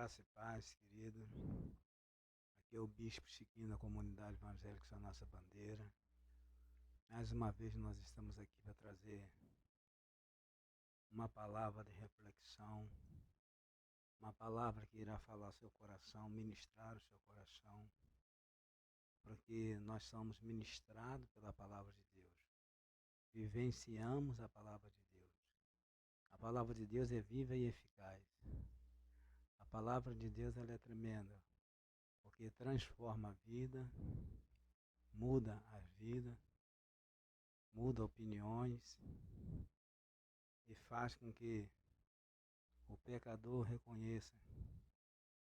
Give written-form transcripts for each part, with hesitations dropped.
Graça e paz, querido. Aqui é o Bispo Chiquinho da Comunidade Evangélica, que é a nossa bandeira. Mais uma vez nós estamos aqui para trazer uma palavra de reflexão, uma palavra que irá falar ao seu coração, ministrar o seu coração, porque nós somos ministrados pela palavra de Deus. Vivenciamos a palavra de Deus. A palavra de Deus é viva e eficaz. A palavra de Deus ela é tremenda, porque transforma a vida, muda a vida, muda opiniões e faz com que o pecador reconheça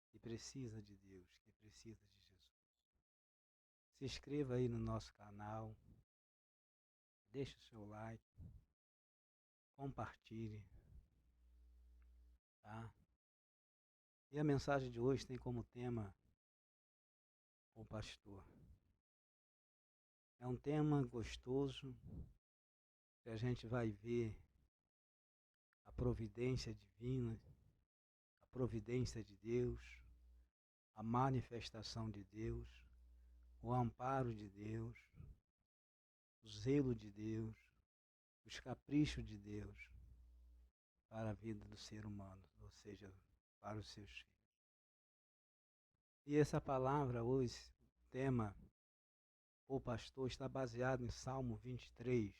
que precisa de Deus, que precisa de Jesus. Se inscreva aí no nosso canal, deixe o seu like, compartilhe, tá? E a mensagem de hoje tem como tema o pastor. É um tema gostoso, que a gente vai ver a providência divina, a providência de Deus, a manifestação de Deus, o amparo de Deus, o zelo de Deus, os caprichos de Deus para a vida do ser humano, ou seja, para os seus filhos. E essa palavra hoje, o tema, o pastor, está baseado em Salmo 23,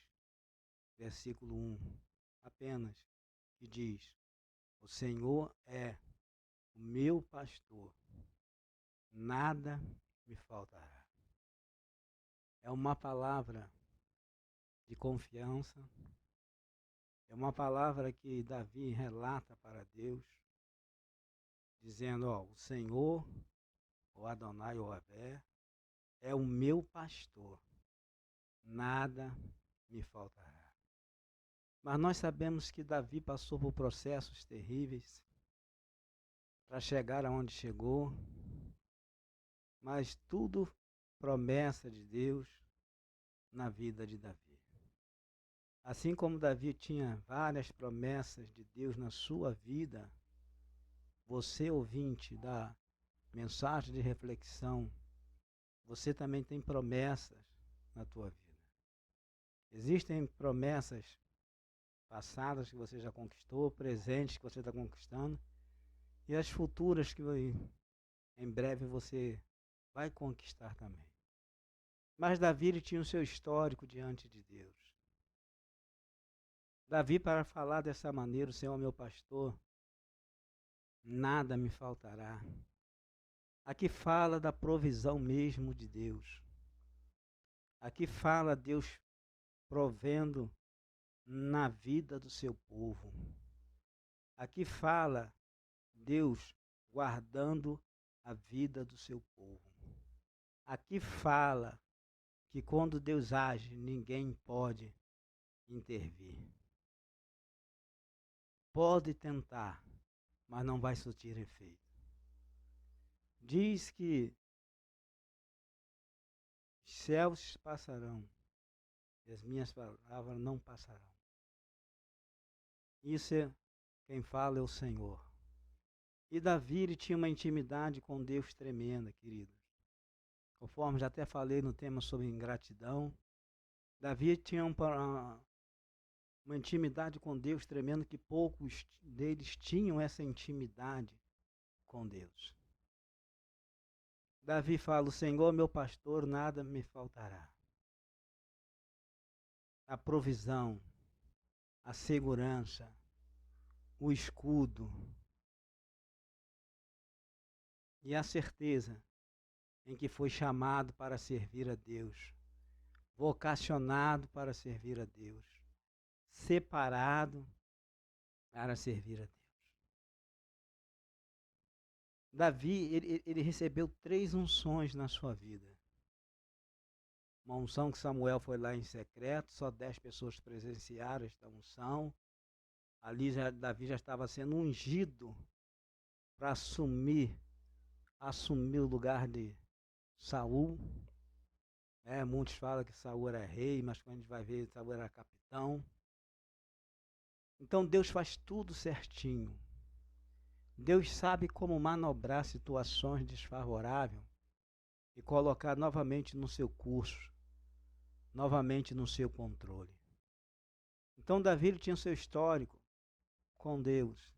versículo 1, apenas, que diz: o Senhor é o meu pastor, nada me faltará. É uma palavra de confiança, é uma palavra que Davi relata para Deus, dizendo, o Senhor, o Adonai, o Avé, é o meu pastor, nada me faltará. Mas nós sabemos que Davi passou por processos terríveis para chegar aonde chegou, mas tudo promessa de Deus na vida de Davi. Assim como Davi tinha várias promessas de Deus na sua vida, você, ouvinte da mensagem de reflexão, você também tem promessas na tua vida. Existem promessas passadas que você já conquistou, presentes que você está conquistando, e as futuras que em breve você vai conquistar também. Mas Davi ele tinha o seu histórico diante de Deus. Davi, para falar dessa maneira, o Senhor é meu pastor, nada me faltará. Aqui fala da provisão mesmo de Deus. Aqui fala Deus provendo na vida do seu povo. Aqui fala Deus guardando a vida do seu povo. Aqui fala que quando Deus age, ninguém pode intervir. Pode tentar, mas não vai surtir efeito. Diz que os céus passarão e as minhas palavras não passarão. Isso é quem fala é o Senhor. E Davi ele tinha uma intimidade com Deus tremenda, queridos. Conforme já até falei no tema sobre ingratidão, Davi tinha uma intimidade com Deus tremenda que poucos deles tinham essa intimidade com Deus. Davi fala, o Senhor meu pastor, nada me faltará. A provisão, a segurança, o escudo e a certeza em que foi chamado para servir a Deus, vocacionado para servir a Deus, separado para servir a Deus. Davi, ele recebeu 3 unções na sua vida. Uma unção que Samuel foi lá em secreto, só 10 pessoas presenciaram esta unção. Ali Davi já estava sendo ungido para assumir o lugar de Saul. Muitos falam que Saul era rei, mas quando a gente vai ver, Saul era capitão. Então Deus faz tudo certinho. Deus sabe como manobrar situações desfavoráveis e colocar novamente no seu curso, novamente no seu controle. Então Davi tinha o seu histórico com Deus.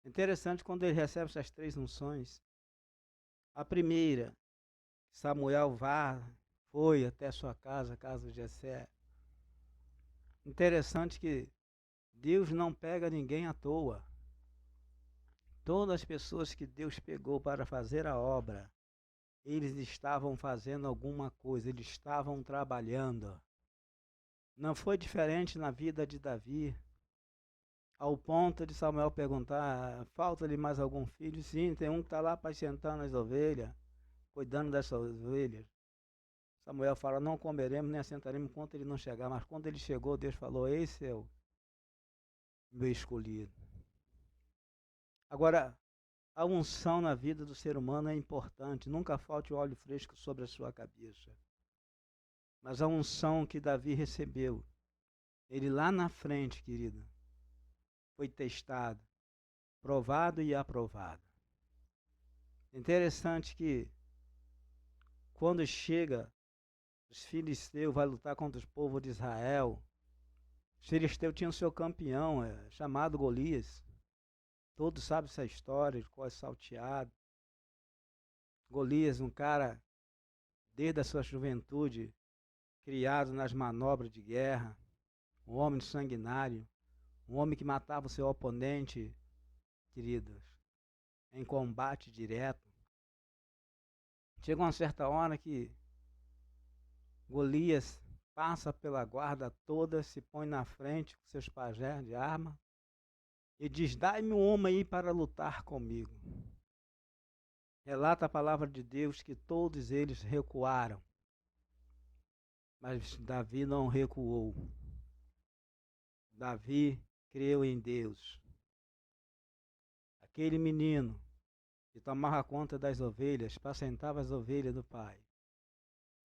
Interessante quando ele recebe essas 3 unções. A primeira, Samuel foi até sua casa, a casa de Jessé. Interessante que Deus não pega ninguém à toa. Todas as pessoas que Deus pegou para fazer a obra, eles estavam fazendo alguma coisa, eles estavam trabalhando. Não foi diferente na vida de Davi, ao ponto de Samuel perguntar: falta-lhe mais algum filho? Sim, tem um que está lá apacentando as ovelhas, cuidando dessas ovelhas. Samuel fala: não comeremos nem assentaremos enquanto ele não chegar. Mas quando ele chegou, Deus falou: esse é o meu escolhido. Agora, a unção na vida do ser humano é importante. Nunca falte óleo fresco sobre a sua cabeça. Mas a unção que Davi recebeu, ele lá na frente, querido, foi testado, provado e aprovado. Interessante que quando chega os filisteus, vai lutar contra o povo de Israel, os filisteus tinham seu campeão, chamado Golias. Todos sabem essa história, de qual é salteado. Golias, um cara, desde a sua juventude, criado nas manobras de guerra, um homem sanguinário, um homem que matava o seu oponente, queridos, em combate direto. Chega uma certa hora que Golias passa pela guarda toda, se põe na frente com seus pajés de arma e diz: dai-me um homem aí para lutar comigo. Relata a palavra de Deus que todos eles recuaram, mas Davi não recuou. Davi creu em Deus. Aquele menino que tomava conta das ovelhas, apacentava as ovelhas do pai,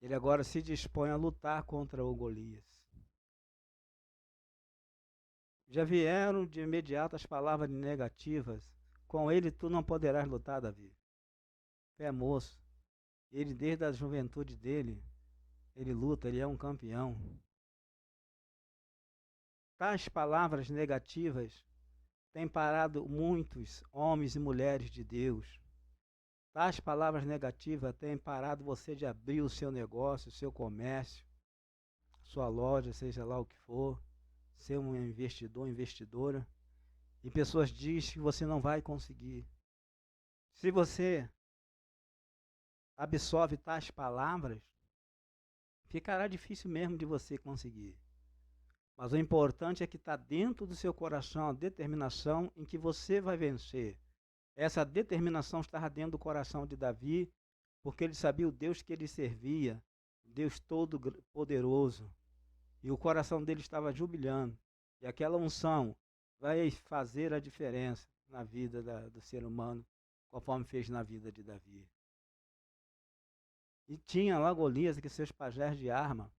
ele agora se dispõe a lutar contra o Golias. Já vieram de imediato as palavras negativas: com ele tu não poderás lutar, Davi. Tu é moço. Ele, desde a juventude dele, ele luta, ele é um campeão. Tais palavras negativas têm parado muitos homens e mulheres de Deus. Tais palavras negativas têm parado você de abrir o seu negócio, o seu comércio, sua loja, seja lá o que for, ser um investidor, investidora. E pessoas dizem que você não vai conseguir. Se você absorve tais palavras, ficará difícil mesmo de você conseguir. Mas o importante é que está dentro do seu coração a determinação em que você vai vencer. Essa determinação estava dentro do coração de Davi, porque ele sabia o Deus que ele servia, Deus todo-poderoso. E o coração dele estava jubilando. E aquela unção vai fazer a diferença na vida do ser humano, conforme fez na vida de Davi. E tinha lá Golias, que seus pajés de arma.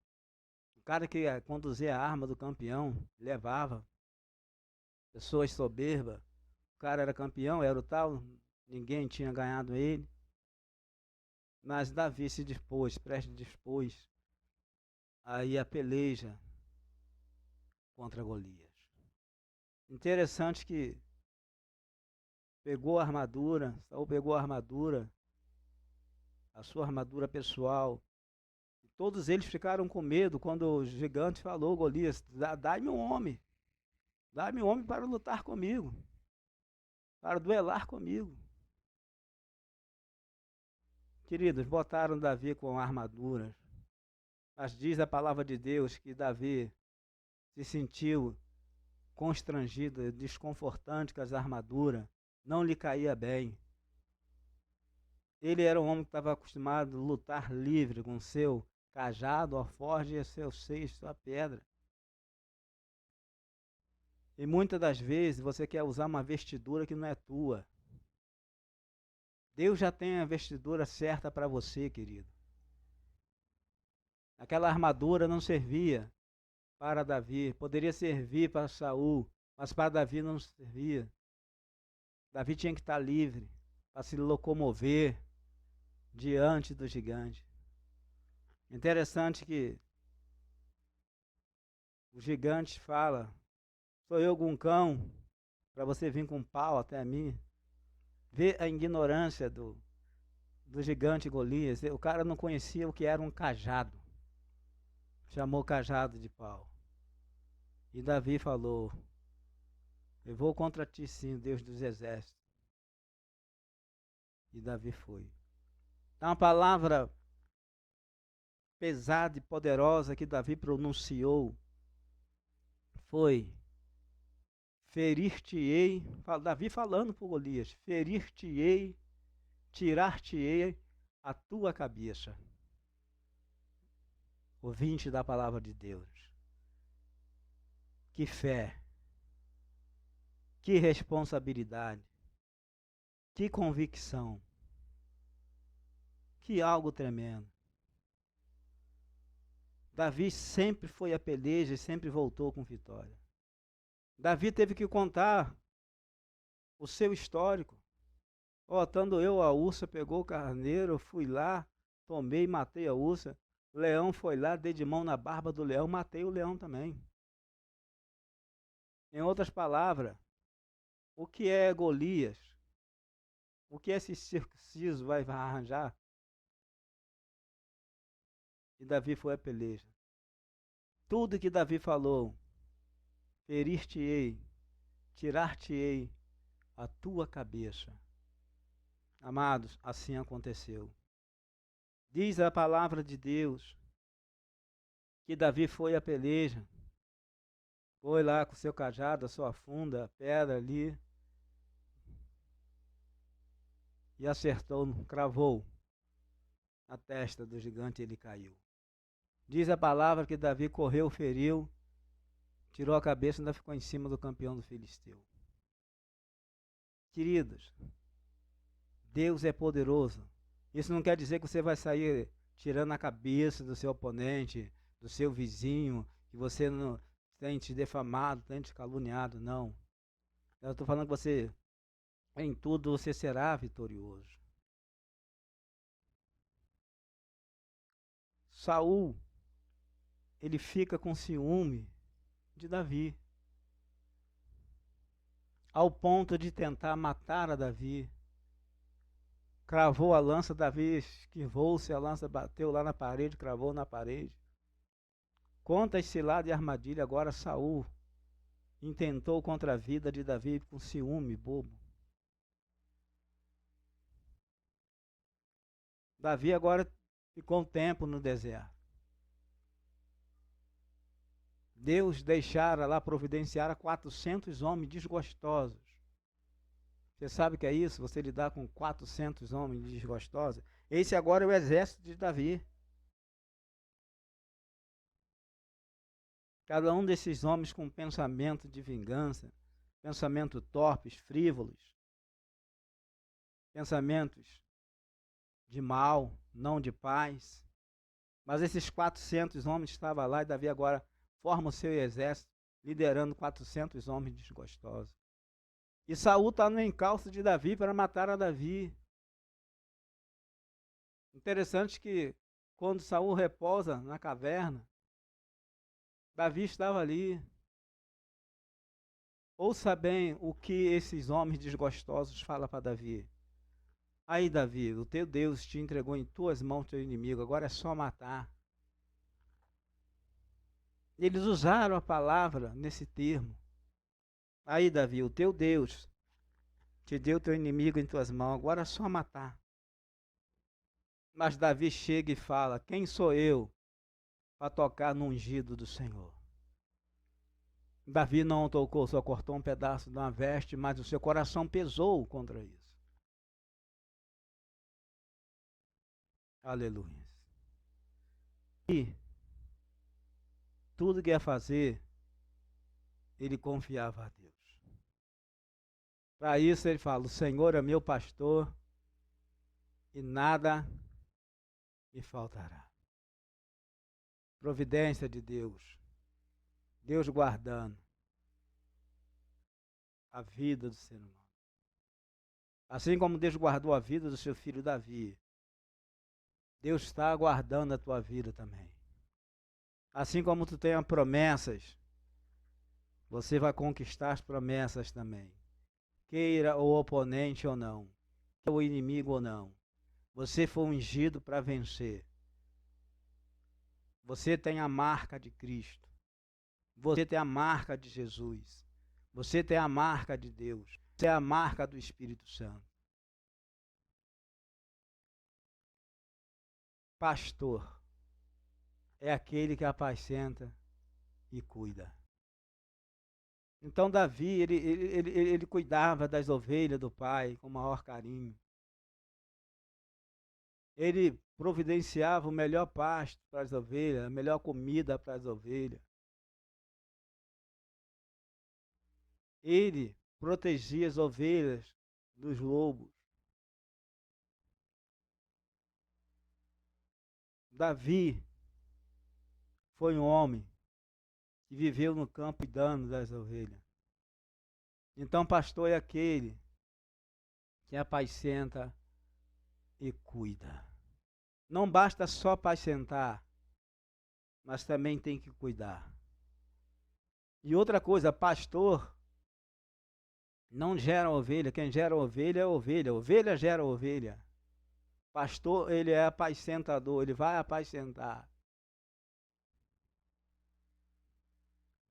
O cara que conduzia a arma do campeão, levava. Pessoas soberbas. O cara era campeão, era o tal, ninguém tinha ganhado ele. Mas Davi se dispôs, aí a peleja contra Golias. Interessante que pegou a armadura, Saul pegou a armadura, a sua armadura pessoal. E todos eles ficaram com medo quando o gigante falou: Golias, dai-me um homem para lutar comigo, para duelar comigo. Queridos, botaram Davi com armaduras, mas diz a palavra de Deus que Davi se sentiu constrangido, desconfortante com as armaduras, não lhe caía bem. Ele era um homem que estava acostumado a lutar livre com seu cajado, alforje e seu seio, sua pedra. E muitas das vezes você quer usar uma vestidura que não é tua. Deus já tem a vestidura certa para você, querido. Aquela armadura não servia para Davi, poderia servir para Saul, mas para Davi não servia. Davi tinha que estar livre para se locomover diante do gigante. Interessante que o gigante fala: sou eu algum cão para você vir com um pau até mim? Vê a ignorância do gigante Golias. O cara não conhecia o que era um cajado. Chamou o cajado de pau. E Davi falou: eu vou contra ti sim, Deus dos exércitos. E Davi foi. É uma palavra pesada e poderosa que Davi pronunciou. Foi: ferir-te-ei, Davi falando para Golias, ferir-te-ei, tirar-te-ei a tua cabeça. Ouvinte da palavra de Deus. Que fé, que responsabilidade, que convicção, que algo tremendo. Davi sempre foi a peleja e sempre voltou com vitória. Davi teve que contar o seu histórico. Estando eu, a ursa pegou o carneiro, fui lá, tomei e matei a ursa. O leão foi lá, dei de mão na barba do leão, matei o leão também. Em outras palavras, o que é Golias? O que esse circunciso vai arranjar? E Davi foi a peleja. Tudo que Davi falou, ferir-te-ei, tirar-te-ei a tua cabeça. Amados, assim aconteceu. Diz a palavra de Deus que Davi foi a peleja. Foi lá com seu cajado, a sua funda, a pedra ali. E acertou, cravou a testa do gigante e ele caiu. Diz a palavra que Davi correu, feriu, tirou a cabeça e ainda ficou em cima do campeão do Filisteu. Queridos, Deus é poderoso. Isso não quer dizer que você vai sair tirando a cabeça do seu oponente, do seu vizinho, que você não tem te defamado, tem te caluniado, não. Eu estou falando que você, em tudo, você será vitorioso. Saul, ele fica com ciúme de Davi, ao ponto de tentar matar a Davi. Cravou a lança, Davi esquivou-se, a lança bateu lá na parede, cravou na parede. Conta as ciladas e armadilha, agora Saul intentou contra a vida de Davi com ciúme bobo. Davi agora ficou um tempo no deserto. Deus deixara lá, providenciara 400 homens desgostosos. Você sabe o que é isso? Você lidar com 400 homens desgostosos? Esse agora é o exército de Davi. Cada um desses homens com pensamento de vingança, pensamento torpes, frívolos, pensamentos de mal, não de paz. Mas esses 400 homens estavam lá e Davi agora forma o seu exército, liderando 400 homens desgostosos. E Saul está no encalço de Davi para matar a Davi. Interessante que quando Saul repousa na caverna, Davi estava ali. Ouça bem o que esses homens desgostosos falam para Davi. Aí, Davi, o teu Deus te entregou em tuas mãos teu inimigo, agora é só matar. Eles usaram a palavra nesse termo. Aí, Davi, o teu Deus te deu teu inimigo em tuas mãos, agora é só matar. Mas Davi chega e fala: quem sou eu para tocar no ungido do Senhor? Davi não tocou, só cortou um pedaço de uma veste, mas o seu coração pesou contra isso. Aleluia. E tudo que ia fazer, ele confiava a Deus. Para isso ele fala: o Senhor é meu pastor e nada me faltará. Providência de Deus. Deus guardando a vida do ser humano. Assim como Deus guardou a vida do seu filho Davi, Deus está aguardando a tua vida também. Assim como tu tenha promessas, você vai conquistar as promessas também. Queira o oponente ou não, queira o inimigo ou não, você foi ungido para vencer. Você tem a marca de Cristo. Você tem a marca de Jesus. Você tem a marca de Deus. Você é a marca do Espírito Santo. Pastor é aquele que apacenta e cuida. Então Davi, ele cuidava das ovelhas do pai com o maior carinho. Ele providenciava o melhor pasto para as ovelhas, a melhor comida para as ovelhas. Ele protegia as ovelhas dos lobos. Davi foi um homem que viveu no campo cuidando das ovelhas. Então, pastor é aquele que apacenta e cuida. Não basta só apacentar, mas também tem que cuidar. E outra coisa, pastor não gera ovelha, quem gera ovelha é ovelha, ovelha gera ovelha. Pastor, ele é apacentador, ele vai apacentar.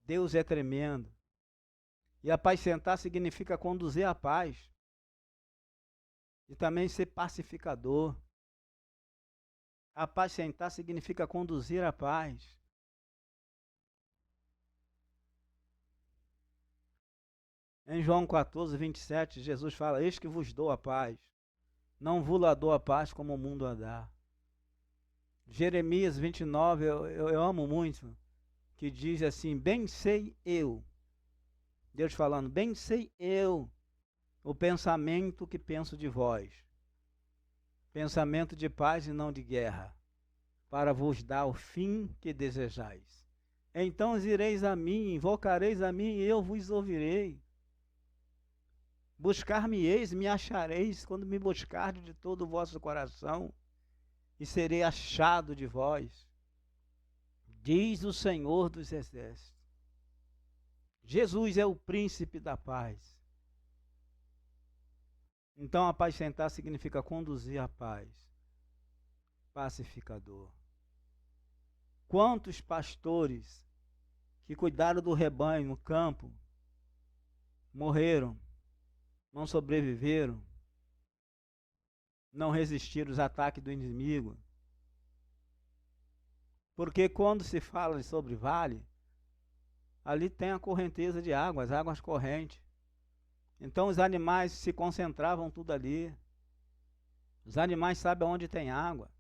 Deus é tremendo. E apacentar significa conduzir a paz. E também ser pacificador. Apacentar significa conduzir a paz. Em João 14, 27, Jesus fala: eis que vos dou a paz. Não vos dou a paz como o mundo a dá. Jeremias 29, eu amo muito, que diz assim: bem sei eu, Deus falando, bem sei eu o pensamento que penso de vós, pensamento de paz e não de guerra, para vos dar o fim que desejais. Então ireis a mim, invocareis a mim e eu vos ouvirei. Buscar-me-eis, me achareis, quando me buscardes de todo o vosso coração, e serei achado de vós, diz o Senhor dos Exércitos. Jesus é o príncipe da paz. Então, apacentar significa conduzir a paz, pacificador. Quantos pastores que cuidaram do rebanho no campo morreram, não sobreviveram, não resistiram aos ataques do inimigo? Porque quando se fala sobre vale, ali tem a correnteza de água, as águas correntes. Então os animais se concentravam tudo ali. Os animais sabem onde tem água.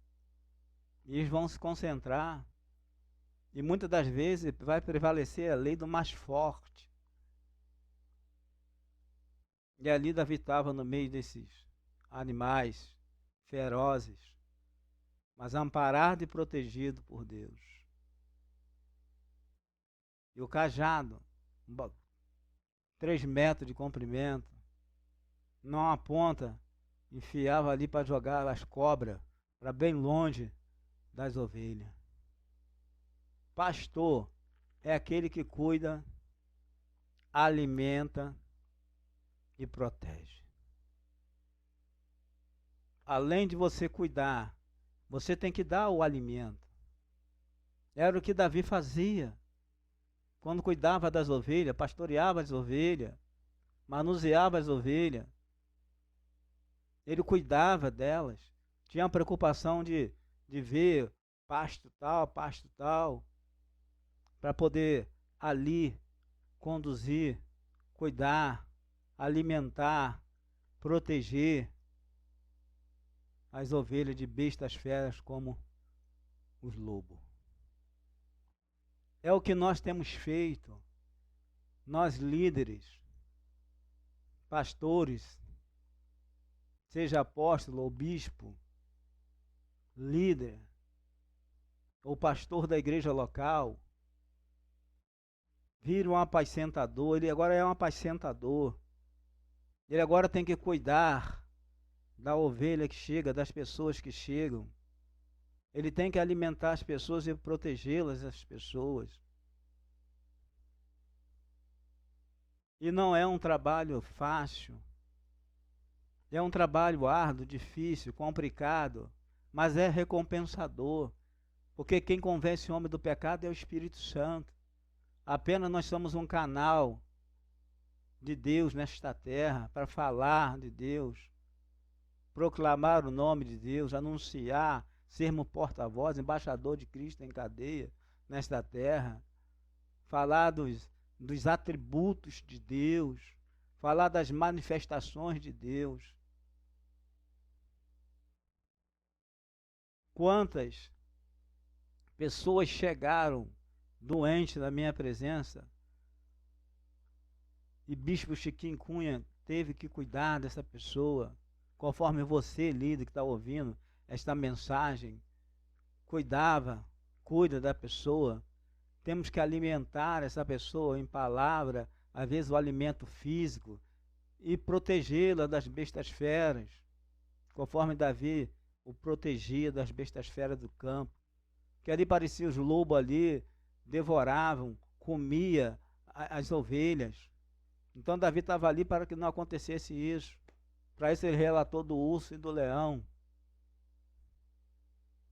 E eles vão se concentrar. E muitas das vezes vai prevalecer a lei do mais forte. E ali Davi estava no meio desses animais ferozes, mas amparado e protegido por Deus. E o cajado, 3 metros de comprimento, não aponta, enfiava ali para jogar as cobras para bem longe das ovelhas. Pastor é aquele que cuida, alimenta e protege. Além de você cuidar, você tem que dar o alimento. Era o que Davi fazia. Quando cuidava das ovelhas, pastoreava as ovelhas, manuseava as ovelhas. Ele cuidava delas. Tinha a preocupação de ver pasto tal, para poder ali conduzir, cuidar, alimentar, proteger as ovelhas de bestas feras como os lobos. É o que nós temos feito, nós líderes, pastores, seja apóstolo ou bispo, líder, ou pastor da igreja local, vira um apacentador, ele agora é um apacentador, ele agora tem que cuidar da ovelha que chega, das pessoas que chegam. Ele tem que alimentar as pessoas e protegê-las, as pessoas. E não é um trabalho fácil. É um trabalho árduo, difícil, complicado, mas é recompensador. Porque quem convence o homem do pecado é o Espírito Santo. Apenas nós somos um canal de Deus nesta terra para falar de Deus, proclamar o nome de Deus, anunciar, sermos porta-voz, embaixador de Cristo em cadeia nesta terra, falar dos atributos de Deus, falar das manifestações de Deus. Quantas pessoas chegaram doentes na minha presença e Bispo Chiquinho Cunha teve que cuidar dessa pessoa, conforme você, líder que está ouvindo esta mensagem, cuida da pessoa. Temos que alimentar essa pessoa em palavra, às vezes o alimento físico, e protegê-la das bestas feras, conforme Davi o protegia das bestas feras do campo, que ali parecia os lobos ali, devoravam, comia as ovelhas. Então Davi estava ali para que não acontecesse isso. Para isso ele relatou do urso e do leão.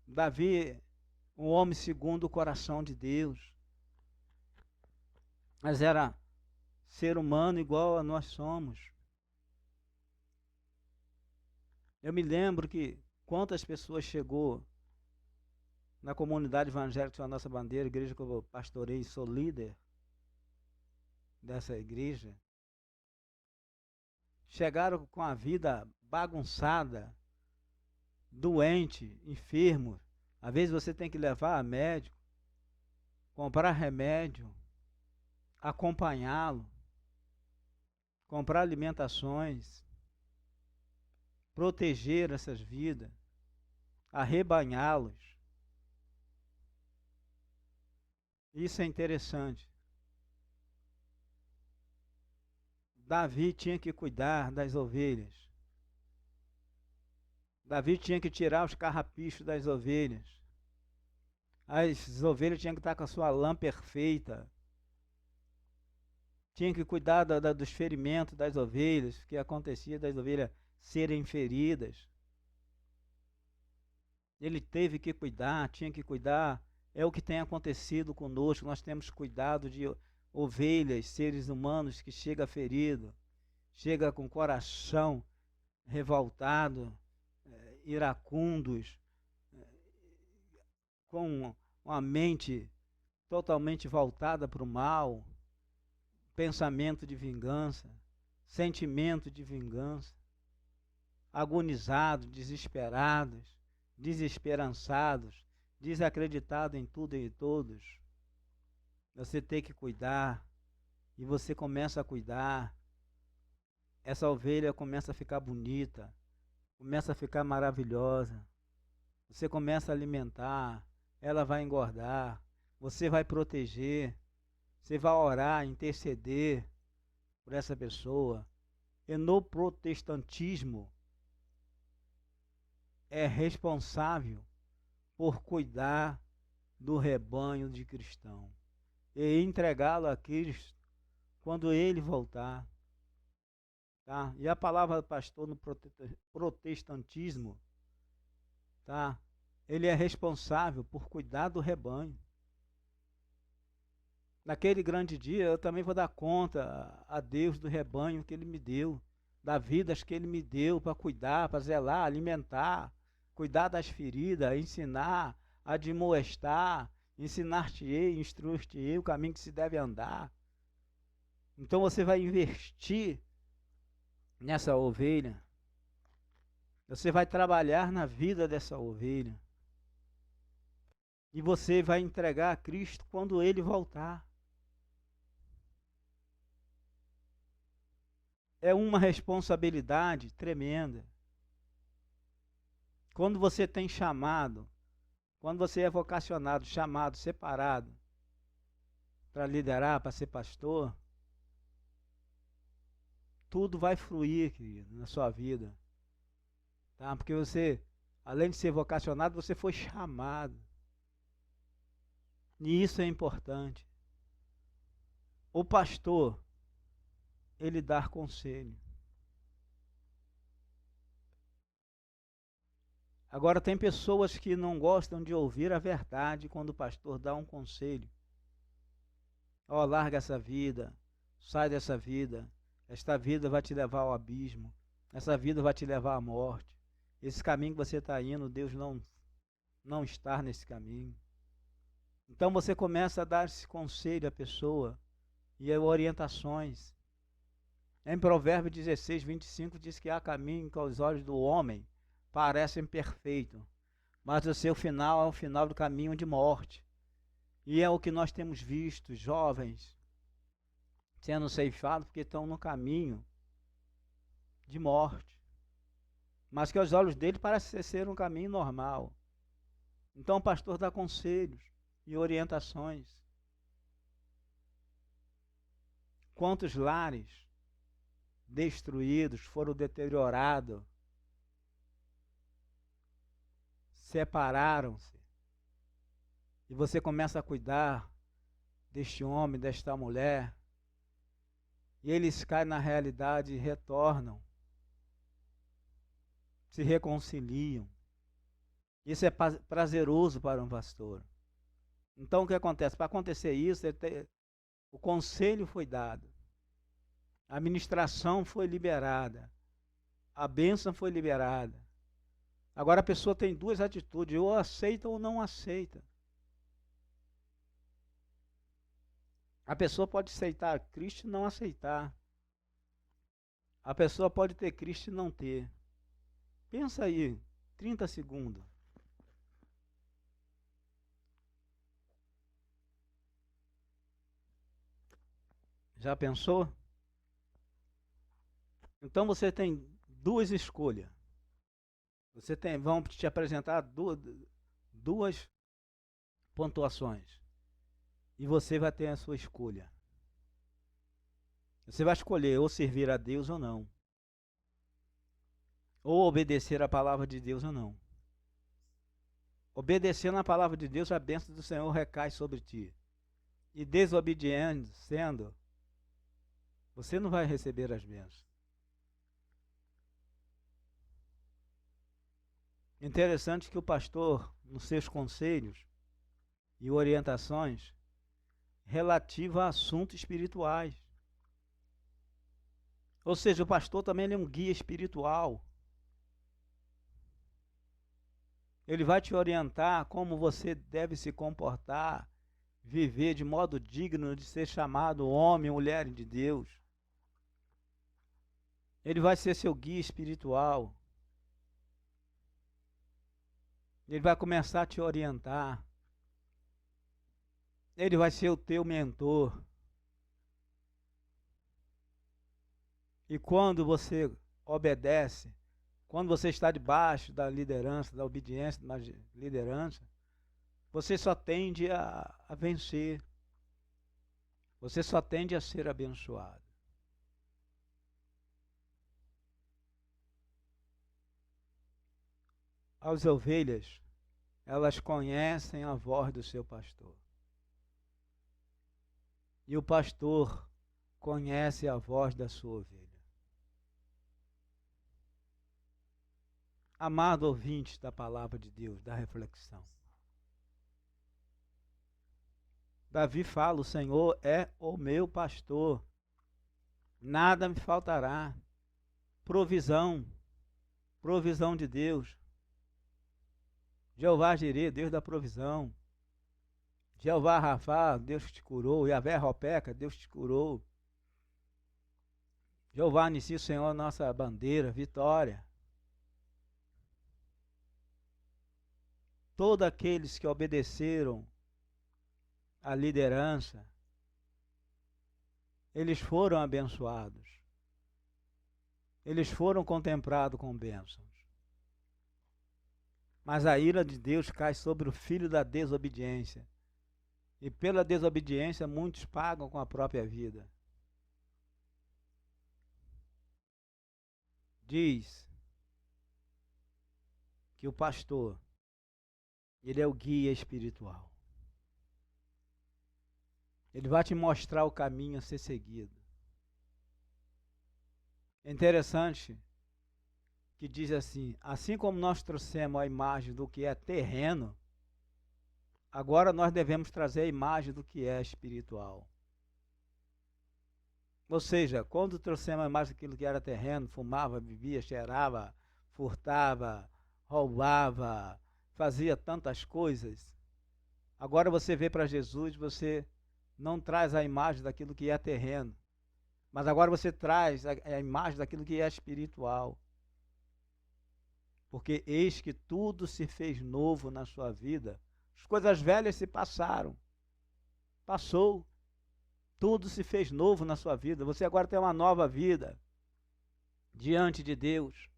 Davi, um homem segundo o coração de Deus, mas era ser humano igual a nós somos. Eu me lembro que quantas pessoas chegou na comunidade evangélica que é a nossa bandeira, igreja que eu pastorei, sou líder dessa igreja, chegaram com a vida bagunçada, doente, enfermo. Às vezes você tem que levar a médico, comprar remédio, acompanhá-lo, comprar alimentações, proteger essas vidas, arrebanhá-los. Isso é interessante. Davi tinha que cuidar das ovelhas. Davi tinha que tirar os carrapichos das ovelhas. As ovelhas tinham que estar com a sua lã perfeita. Tinha que cuidar dos ferimentos das ovelhas, que acontecia das ovelhas serem feridas. Ele teve que cuidar, tinha que cuidar. É o que tem acontecido conosco. Nós temos cuidado de ovelhas, seres humanos que chega ferido, chega com o coração revoltado, iracundos, com uma mente totalmente voltada para o mal, pensamento de vingança, sentimento de vingança, agonizados, desesperados, desesperançados, desacreditados em tudo e em todos. Você tem que cuidar, e você começa a cuidar. Essa ovelha começa a ficar bonita, começa a ficar maravilhosa. Você começa a alimentar, ela vai engordar, você vai proteger, você vai orar, interceder por essa pessoa. E no protestantismo é responsável por cuidar do rebanho de cristão e entregá-lo a Cristo quando ele voltar. Tá? E a palavra do pastor no protestantismo, tá? Ele é responsável por cuidar do rebanho. Naquele grande dia eu também vou dar conta a Deus do rebanho que ele me deu, das vidas que ele me deu para cuidar, para zelar, alimentar, cuidar das feridas, ensinar, admoestar, ensinar-te-ei, instruir-te-ei o caminho que se deve andar. Então você vai investir nessa ovelha. Você vai trabalhar na vida dessa ovelha. E você vai entregar a Cristo quando ele voltar. É uma responsabilidade tremenda. Quando você tem chamado, quando você é vocacionado, chamado, separado para liderar, para ser pastor, tudo vai fluir, querido, na sua vida. tá? Porque você, além de ser vocacionado, você foi chamado. E isso é importante. O pastor, ele dá conselho. Agora, tem pessoas que não gostam de ouvir a verdade quando o pastor dá um conselho. Ó, larga essa vida, sai dessa vida, esta vida vai te levar ao abismo, essa vida vai te levar à morte. Esse caminho que você está indo, Deus não está nesse caminho. Então você começa a dar esse conselho à pessoa e orientações. Em Provérbios 16, 25 diz que há caminho que aos olhos do homem parecem perfeitos, mas o seu final é o final do caminho de morte. E é o que nós temos visto, jovens sendo ceifados porque estão no caminho de morte, mas que aos olhos dele parece ser um caminho normal. Então o pastor dá conselhos e orientações. Quantos lares destruídos, foram deteriorados, separaram-se, e você começa a cuidar deste homem, desta mulher, e eles caem na realidade e retornam, se reconciliam. Isso é prazeroso para um pastor. Então o que acontece? Para acontecer isso, o conselho foi dado, a ministração foi liberada, a bênção foi liberada. Agora a pessoa tem duas atitudes, ou aceita ou não aceita. A pessoa pode aceitar Cristo e não aceitar. A pessoa pode ter Cristo e não ter. Pensa aí, 30 segundos. Já pensou? Então você tem duas escolhas. Vão te apresentar duas pontuações. E você vai ter a sua escolha. Você vai escolher ou servir a Deus ou não. Ou obedecer a palavra de Deus ou não. Obedecendo a palavra de Deus, a bênção do Senhor recai sobre ti. E desobedecendo, você não vai receber as bênçãos. Interessante que o pastor, nos seus conselhos e orientações, relativa a assuntos espirituais. Ou seja, o pastor também ele é um guia espiritual. Ele vai te orientar como você deve se comportar, viver de modo digno de ser chamado homem ou mulher de Deus. Ele vai ser seu guia espiritual. Ele vai começar a te orientar. Ele vai ser o teu mentor. E quando você obedece, quando você está debaixo da liderança, da obediência, da liderança, você só tende a vencer. Você só tende a ser abençoado. As ovelhas, elas conhecem a voz do seu pastor. E o pastor conhece a voz da sua ovelha. Amado ouvinte da palavra de Deus, da reflexão. Davi fala, o Senhor é o meu pastor, nada me faltará. Provisão de Deus. Jeová Jirê, Deus da provisão. Jeová Rafá, Deus que te curou. Yahvé Ropeca, Deus que te curou. Jeová Nissi, Senhor, nossa bandeira, vitória. Todos aqueles que obedeceram à liderança, eles foram abençoados. Eles foram contemplados com bênçãos. Mas a ira de Deus cai sobre o filho da desobediência. E pela desobediência muitos pagam com a própria vida. Diz que o pastor, ele é o guia espiritual. Ele vai te mostrar o caminho a ser seguido. É interessante que diz assim como nós trouxemos a imagem do que é terreno, agora nós devemos trazer a imagem do que é espiritual. Ou seja, quando trouxemos a imagem daquilo que era terreno, fumava, bebia, cheirava, furtava, roubava, fazia tantas coisas. Agora você vê para Jesus, você não traz a imagem daquilo que é terreno, mas agora você traz a imagem daquilo que é espiritual. Porque eis que tudo se fez novo na sua vida. As coisas velhas se passaram. Passou. Tudo se fez novo na sua vida. Você agora tem uma nova vida diante de Deus.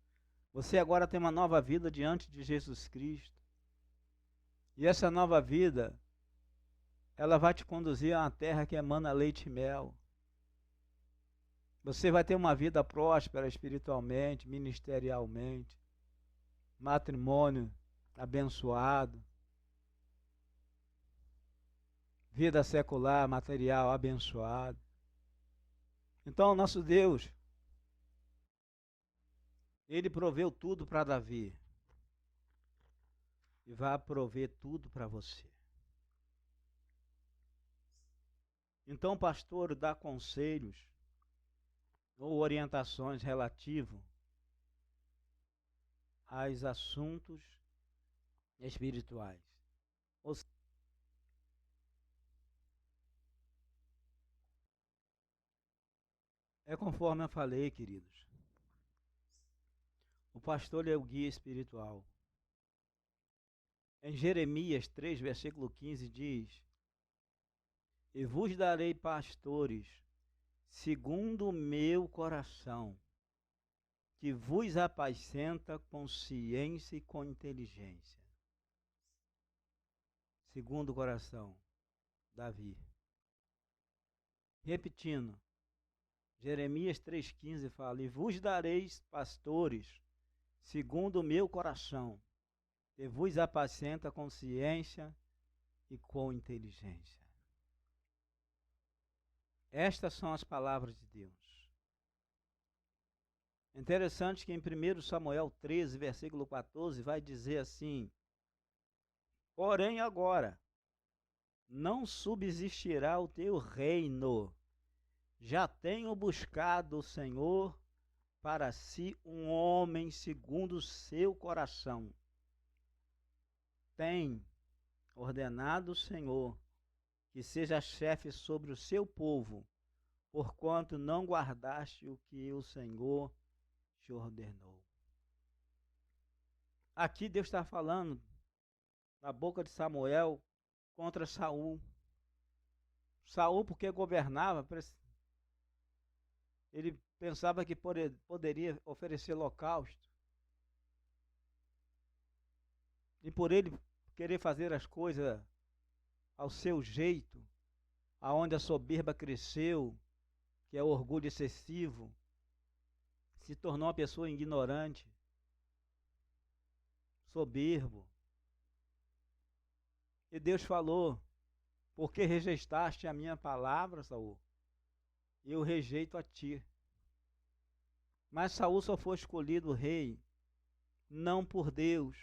Você agora tem uma nova vida diante de Jesus Cristo. E essa nova vida, ela vai te conduzir a uma terra que emana leite e mel. Você vai ter uma vida próspera espiritualmente, ministerialmente, matrimônio abençoado, vida secular, material abençoado. Então, nosso Deus, ele proveu tudo para Davi e vai prover tudo para você. Então, o pastor dá conselhos ou orientações relativos aos assuntos espirituais. É conforme eu falei, queridos. O pastor é o guia espiritual. Em Jeremias 3, versículo 15 diz: E vos darei pastores segundo o meu coração, que vos apacenta com ciência e com inteligência. Segundo o coração, Davi. Repetindo, Jeremias 3,15 fala: E vos dareis pastores segundo o meu coração, que vos apacenta com ciência e com inteligência. Estas são as palavras de Deus. Interessante que em 1 Samuel 13, versículo 14, vai dizer assim: Porém agora não subsistirá o teu reino. Já tenho buscado o Senhor para si um homem segundo o seu coração. Tem ordenado o Senhor que seja chefe sobre o seu povo, porquanto não guardaste o que o Senhor te ordenou. Aqui Deus está falando na boca de Samuel contra Saul. Saul, porque governava, ele pensava que poderia oferecer holocausto. E por ele querer fazer as coisas ao seu jeito, aonde a soberba cresceu, que é o orgulho excessivo, se tornou uma pessoa ignorante, soberbo. E Deus falou: porque rejeitaste a minha palavra, Saul, eu rejeito a ti. Mas Saul só foi escolhido rei, não por Deus.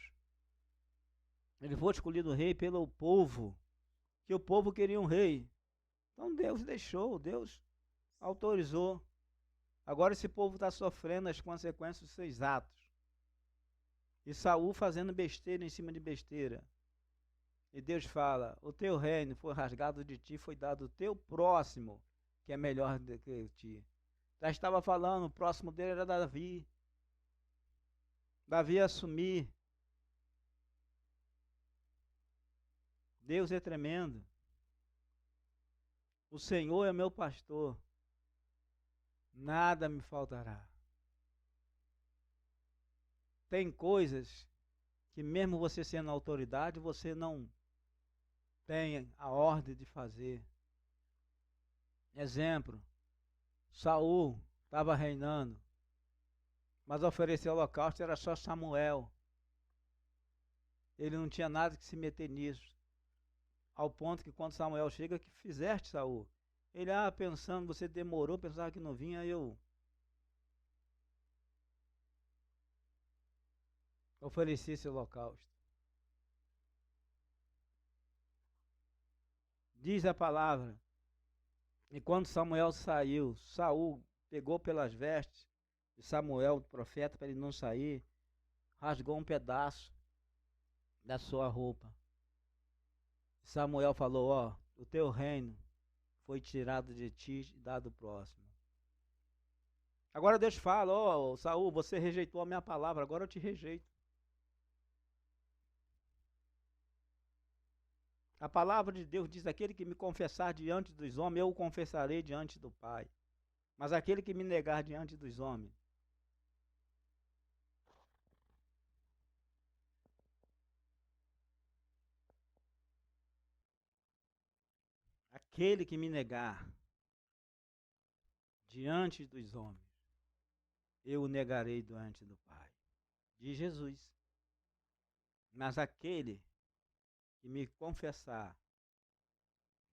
Ele foi escolhido rei pelo povo, que o povo queria um rei. Então Deus deixou, Deus autorizou. Agora esse povo está sofrendo as consequências dos seus atos. E Saul fazendo besteira em cima de besteira. E Deus fala: o teu reino foi rasgado de ti, foi dado o teu próximo, que é melhor do que ti. Já estava falando, o próximo dele era Davi. Davi ia assumir. Deus é tremendo. O Senhor é meu pastor, nada me faltará. Tem coisas que mesmo você sendo autoridade, você não tem a ordem de fazer. Exemplo, Saul estava reinando, mas oferecer holocausto era só Samuel. Ele não tinha nada que se meter nisso. Ao ponto que quando Samuel chega, que fizeste, Saul? Ele, pensando, você demorou, pensava que não vinha, eu ofereci esse holocausto. Diz a palavra, e quando Samuel saiu, Saul pegou pelas vestes de Samuel, o profeta, para ele não sair, rasgou um pedaço da sua roupa. Samuel falou, o teu reino foi tirado de ti e dado ao próximo. Agora Deus fala, Saul, você rejeitou a minha palavra, agora eu te rejeito. A palavra de Deus diz, aquele que me confessar diante dos homens, eu o confessarei diante do Pai. Mas aquele que me negar diante dos homens, aquele que me negar diante dos homens, eu o negarei diante do Pai. Diz Jesus. Mas aquele que me confessar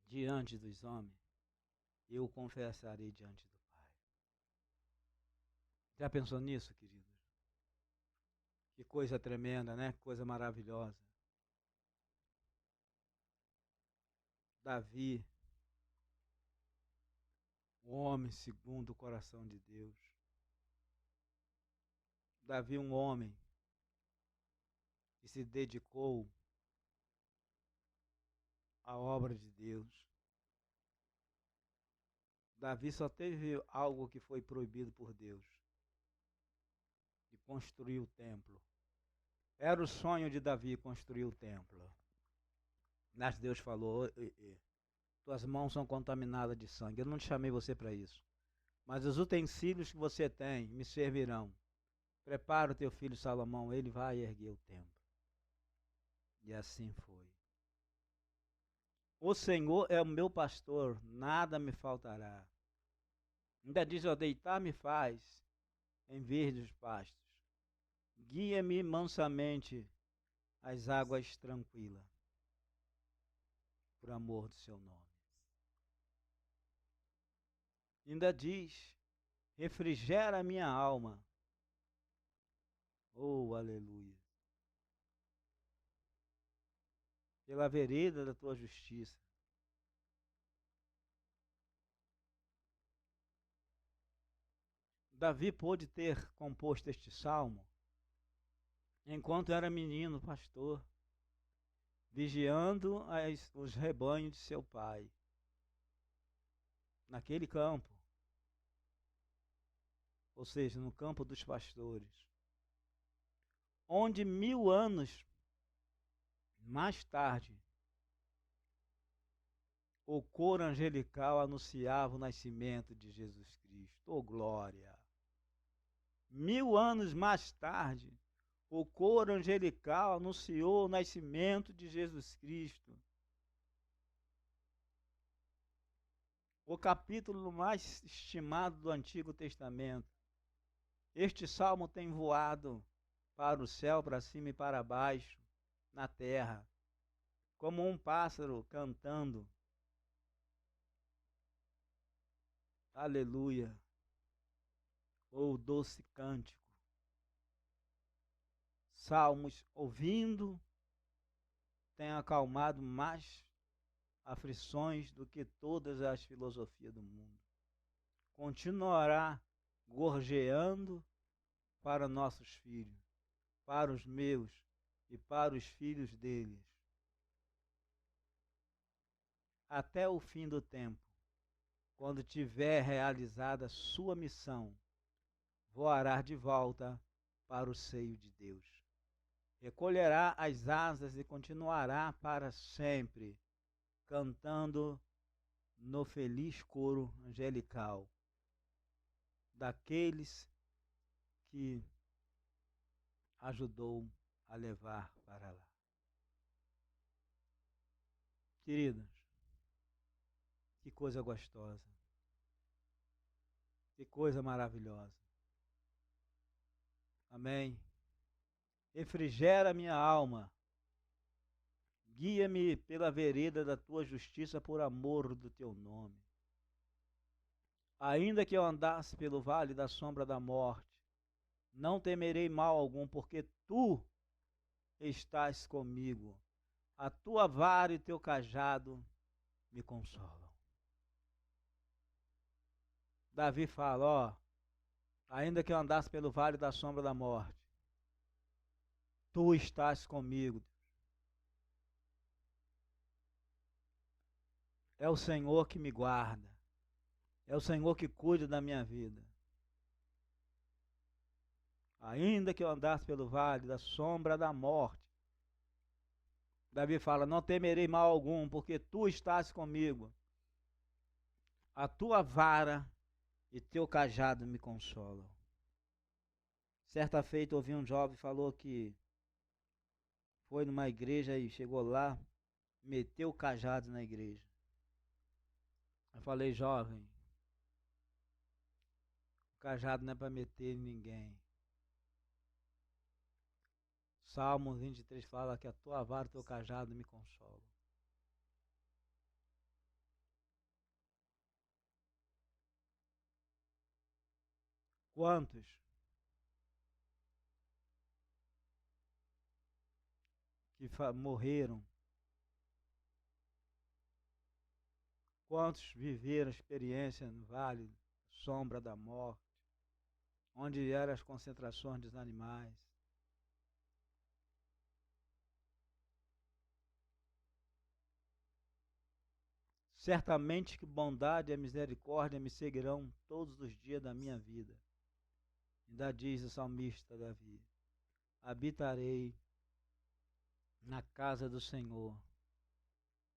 diante dos homens, eu o confessarei diante do Pai. Já pensou nisso, queridos? Que coisa tremenda, né? Que coisa maravilhosa. Davi, o homem segundo o coração de Deus. Davi, um homem que se dedicou à obra de Deus. Davi só teve algo que foi proibido por Deus, de construir o templo. Era o sonho de Davi construir o templo. Mas Deus falou, tuas mãos são contaminadas de sangue. Eu não te chamei você para isso. Mas os utensílios que você tem me servirão. Prepara o teu filho Salomão, ele vai erguer o templo. E assim foi. O Senhor é o meu pastor, nada me faltará. Ainda diz, deitar-me faz em verdes pastos. Guia-me mansamente às águas tranquilas, por amor do seu nome. Ainda diz, refrigera a minha alma. Oh, aleluia. Pela vereda da tua justiça. Davi pôde ter composto este salmo enquanto era menino pastor, vigiando os rebanhos de seu pai, naquele campo, ou seja, no campo dos pastores, onde 1000 anos mais tarde, o coro angelical anunciava o nascimento de Jesus Cristo. Oh, glória! 1000 anos mais tarde, o coro angelical anunciou o nascimento de Jesus Cristo. O capítulo mais estimado do Antigo Testamento. Este salmo tem voado para o céu, para cima e para baixo, na terra, como um pássaro cantando. Aleluia! Oh, doce cântico. Salmos ouvindo tem acalmado mais aflições do que todas as filosofias do mundo. Continuará gorjeando para nossos filhos, para os meus e para os filhos deles, até o fim do tempo, quando tiver realizada sua missão, voará de volta para o seio de Deus. Recolherá as asas e continuará para sempre, cantando no feliz coro angelical daqueles que ajudou a levar para lá. Queridos, que coisa gostosa, que coisa maravilhosa. Amém? Refrigera minha alma, Guia-me pela vereda da tua justiça por amor do teu nome. Ainda que eu andasse pelo vale da sombra da morte, não temerei mal algum, porque tu estás comigo. A tua vara e teu cajado me consolam. Davi fala, ó, ainda que eu andasse pelo vale da sombra da morte, tu estás comigo. É o Senhor que me guarda. É o Senhor que cuida da minha vida. Ainda que eu andasse pelo vale da sombra da morte, Davi fala, não temerei mal algum, porque tu estás comigo. A tua vara e teu cajado me consolam. Certa feita ouvi um jovem falou que foi numa igreja e chegou lá, meteu o cajado na igreja. Eu falei, jovem, o cajado não é para meter em ninguém. Salmo 23 fala que a tua vara e teu cajado me consolam. Quantos que morreram? Quantos viveram a experiência no vale, sombra da morte, onde eram as concentrações dos animais? Certamente que bondade e misericórdia me seguirão todos os dias da minha vida. Ainda diz o salmista Davi, habitarei na casa do Senhor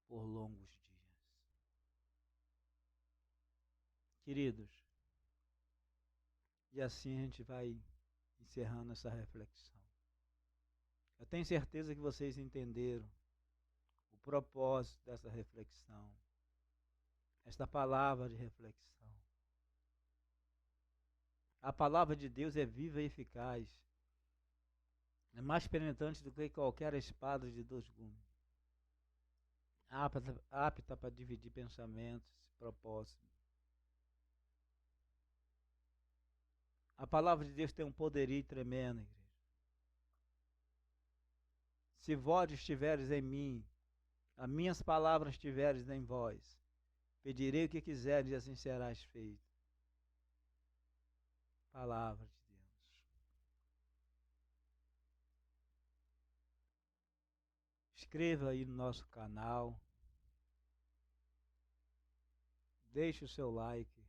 por longos dias. Queridos, e assim a gente vai encerrando essa reflexão. Eu tenho certeza que vocês entenderam o propósito dessa reflexão, esta palavra de reflexão. A palavra de Deus é viva e eficaz, é mais penetrante do que qualquer espada de dois gumes, apta para dividir pensamentos e propósitos. A palavra de Deus tem um poderio tremendo, igreja. Se vós estiveres em mim, as minhas palavras estiveres em vós, pedirei o que quiseres e assim serás feito. Palavra de Deus. Inscreva aí no nosso canal. Deixe o seu like.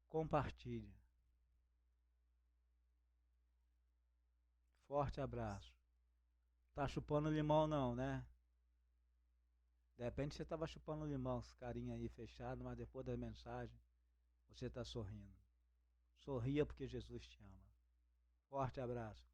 Compartilhe. Forte abraço. Tá chupando limão não, né? De repente você estava chupando limão, esse carinha aí fechado, mas depois da mensagem você está sorrindo. Sorria porque Jesus te ama. Forte abraço.